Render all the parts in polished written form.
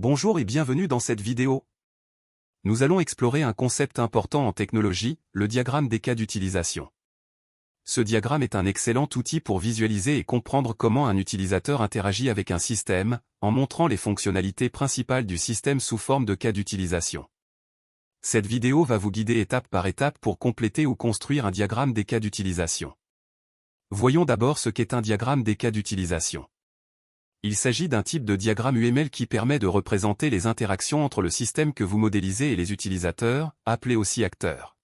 Bonjour et bienvenue dans cette vidéo. Nous allons explorer un concept important en technologie, le diagramme des cas d'utilisation. Ce diagramme est un excellent outil pour visualiser et comprendre comment un utilisateur interagit avec un système, en montrant les fonctionnalités principales du système sous forme de cas d'utilisation. Cette vidéo va vous guider étape par étape pour compléter ou construire un diagramme des cas d'utilisation. Voyons d'abord ce qu'est un diagramme des cas d'utilisation. Il s'agit d'un type de diagramme UML qui permet de représenter les interactions entre le système que vous modélisez et les utilisateurs, appelés aussi acteurs.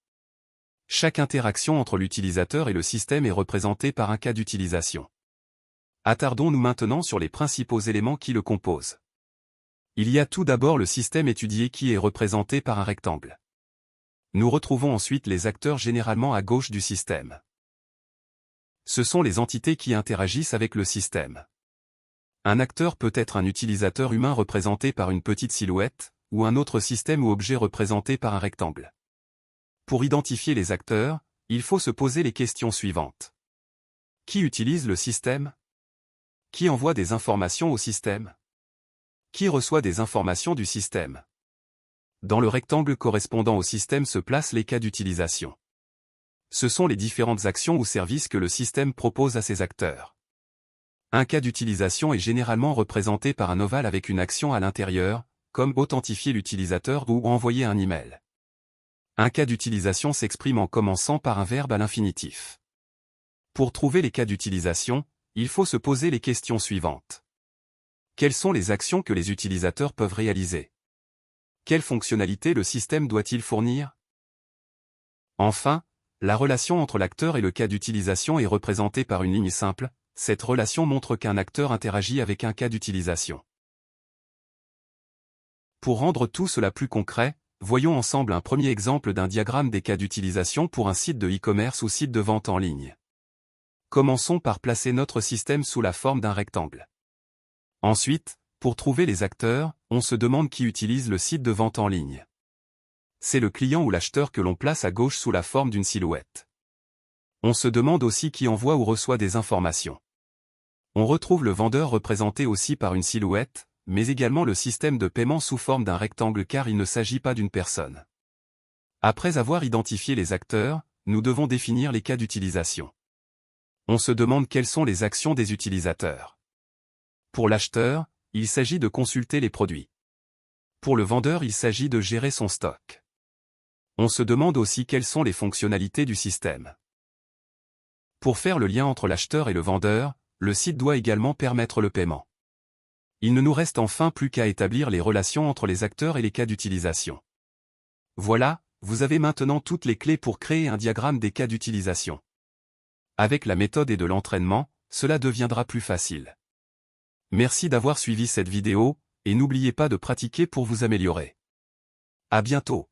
Chaque interaction entre l'utilisateur et le système est représentée par un cas d'utilisation. Attardons-nous maintenant sur les principaux éléments qui le composent. Il y a tout d'abord le système étudié qui est représenté par un rectangle. Nous retrouvons ensuite les acteurs généralement à gauche du système. Ce sont les entités qui interagissent avec le système. Un acteur peut être un utilisateur humain représenté par une petite silhouette, ou un autre système ou objet représenté par un rectangle. Pour identifier les acteurs, il faut se poser les questions suivantes. Qui utilise le système? Qui envoie des informations au système? Qui reçoit des informations du système? Dans le rectangle correspondant au système se placent les cas d'utilisation. Ce sont les différentes actions ou services que le système propose à ses acteurs. Un cas d'utilisation est généralement représenté par un ovale avec une action à l'intérieur, comme authentifier l'utilisateur ou envoyer un email. Un cas d'utilisation s'exprime en commençant par un verbe à l'infinitif. Pour trouver les cas d'utilisation, il faut se poser les questions suivantes. Quelles sont les actions que les utilisateurs peuvent réaliser? Quelles fonctionnalités le système doit-il fournir? Enfin, la relation entre l'acteur et le cas d'utilisation est représentée par une ligne simple. Cette relation montre qu'un acteur interagit avec un cas d'utilisation. Pour rendre tout cela plus concret, voyons ensemble un premier exemple d'un diagramme des cas d'utilisation pour un site de e-commerce ou site de vente en ligne. Commençons par placer notre système sous la forme d'un rectangle. Ensuite, pour trouver les acteurs, on se demande qui utilise le site de vente en ligne. C'est le client ou l'acheteur que l'on place à gauche sous la forme d'une silhouette. On se demande aussi qui envoie ou reçoit des informations. On retrouve le vendeur représenté aussi par une silhouette, mais également le système de paiement sous forme d'un rectangle car il ne s'agit pas d'une personne. Après avoir identifié les acteurs, nous devons définir les cas d'utilisation. On se demande quelles sont les actions des utilisateurs. Pour l'acheteur, il s'agit de consulter les produits. Pour le vendeur, il s'agit de gérer son stock. On se demande aussi quelles sont les fonctionnalités du système. Pour faire le lien entre l'acheteur et le vendeur, le site doit également permettre le paiement. Il ne nous reste enfin plus qu'à établir les relations entre les acteurs et les cas d'utilisation. Voilà, vous avez maintenant toutes les clés pour créer un diagramme des cas d'utilisation. Avec la méthode et de l'entraînement, cela deviendra plus facile. Merci d'avoir suivi cette vidéo, et n'oubliez pas de pratiquer pour vous améliorer. À bientôt.